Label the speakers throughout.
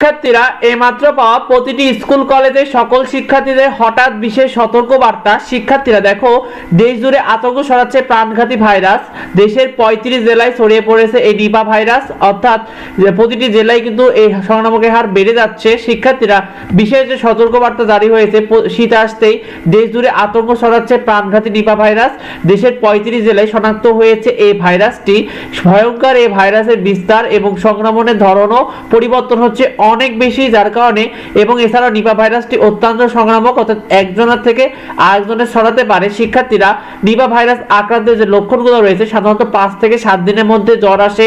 Speaker 1: শিক্ষার্থীরা এইমাত্র পাওয়া প্রতিটি স্কুল কলেজে সকল শিক্ষার্থীদের হঠাৎ বিশেষ সতর্ক বার্তা। শিক্ষার্থীরা দেখো, দেশ জুড়ে আতঙ্ক ছড়াচ্ছে প্রাণঘাতী ভাইরাস। দেশের 35 জেলায় ছড়িয়ে পড়েছে এই নিপা ভাইরাস, অর্থাৎ প্রতিটি জেলায় কিন্তু এই সংক্রমণের হার বেড়ে যাচ্ছে। শিক্ষার্থীরা বিশেষ যে সতর্ক বার্তা জারি হয়েছে, শীত আসতেই দেশ জুড়ে আতঙ্ক ছড়াচ্ছে প্রাণঘাতী নিপা ভাইরাস। দেশের 35 জেলায় শনাক্ত হয়েছে এই ভাইরাসটি। ভয়ঙ্কর এই ভাইরাসের বিস্তার এবং সংক্রমণের ধরনও পরিবর্তন হচ্ছে অনেক বেশি, যার কারণে এবং এছাড়াও নিপা ভাইরাসটি অত্যন্ত সংক্রামক, অর্থাৎ একজনের থেকে আরেকজনের ছড়াতে পারে। শিক্ষার্থীরা, নিপা ভাইরাস আক্রান্তের যে লক্ষণগুলো রয়েছে, সাধারণত 5 থেকে 7 দিনের মধ্যে জ্বর আসে,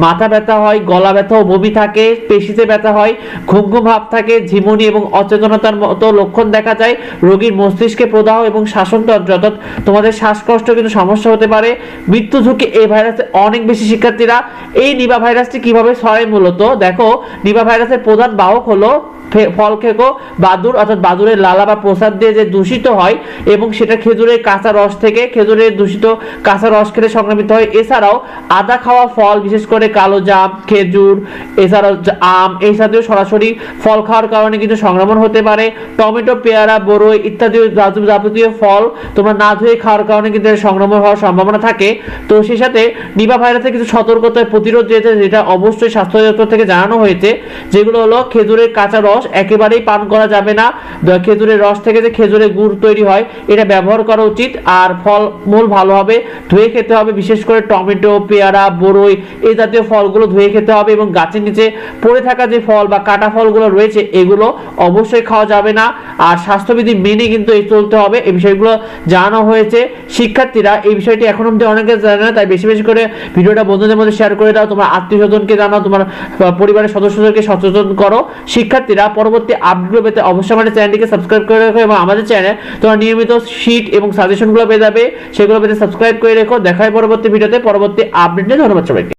Speaker 1: মাথা ব্যথা হয়, গলা ব্যথা ও বমি থাকে, পেশিতে ব্যথা হয়, ঘুম ঘুম ভাব থাকে, ঝিমুনি এবং অচেতনতার মতো লক্ষণ দেখা যায়। রোগীর মস্তিষ্কে প্রদাহ এবং শ্বাসতন্ত্র, অর্থাৎ তোমাদের শ্বাসকষ্ট কিন্তু সমস্যা হতে পারে। মৃত্যু ঝুঁকি এই ভাইরাসে অনেক বেশি। শিক্ষার্থীরা, এই নিপা ভাইরাসটি কিভাবে ছড়ায়? মূলত দেখো, নিপা ভাইরাসের প্রধান বাহক হলো ফলখেকো বাদুড়, অর্থাৎ বাদুড়ের লালা বা প্রসাদ দিয়ে যে দূষিত হয় এবং সেটা খেজুরের কাঁচা রস থেকে, খেজুরের দূষিত কাঁচা রস খেলে সংক্রমিত হয়। এছাড়াও আদা খাওয়া ফল, বিশেষ করে কালো জাম, খেজুর, এছাড়াও আম, এই জাতীয় সরাসরি ফল খাওয়ার কারণে কিন্তু সংক্রমণ হতে পারে। টমেটো, পেয়ারা, বরই ইত্যাদি যাবতীয় ফল তোমরা না ধুয়ে খাওয়ার কারণে কিন্তু সংক্রমণ হওয়ার সম্ভাবনা থাকে। তো সেই সাথে নিপা ভাইরাসের কিছু সতর্কতা প্রতিরোধ রয়েছে, যেটা অবশ্যই স্বাস্থ্য দপ্তর থেকে জানানো হয়েছে। যেগুলো হলো, খেজুরের কাঁচা রস একেবারেই পান করা যাবে না। খেজুরের রস থেকে যে খেজুরের গুড় তৈরি হয়, এটা ব্যবহার করা উচিত। আর ফল মূল ভালোভাবে ধুয়ে খেতে হবে, বিশেষ করে টমেটো, পেয়ারা, বরই এই জাতীয় ফলগুলো ধুয়ে খেতে হবে। এবং গাছের নিচে পড়ে থাকা যে ফল বা কাটা ফলগুলো রয়েছে, এগুলো অবশ্যই খাওয়া যাবে না। আর স্বাস্থ্যবিধি মেনে কিন্তু এই চলতে হবে, এই বিষয়গুলো জানানো হয়েছে। শিক্ষার্থীরা, এই বিষয়টি এখন অব্দি অনেকে জানে না, তাই বেশি বেশি করে ভিডিওটা বন্ধুদের মধ্যে শেয়ার করে দাও। তোমার আত্মীয় স্বজনকে জানাও, তোমার পরিবারের সদস্যদেরকে সচেতন করো। শিক্ষার্থীরা, পরবর্তী আপডেটগুলো পেতে অবশ্যই আমাদের চ্যানেলটিকে সাবস্ক্রাইব করে রাখো এবং আমাদের চ্যানেলে তোমরা নিয়মিত শীট এবং সাজেশনগুলো পেয়ে যাবে, সেগুলো পেতে সাবস্ক্রাইব করে রেখো। দেখা হয় পরবর্তী ভিডিওতে, পরবর্তী আপডেট নিয়ে। ধন্যবাদ সবাইকে।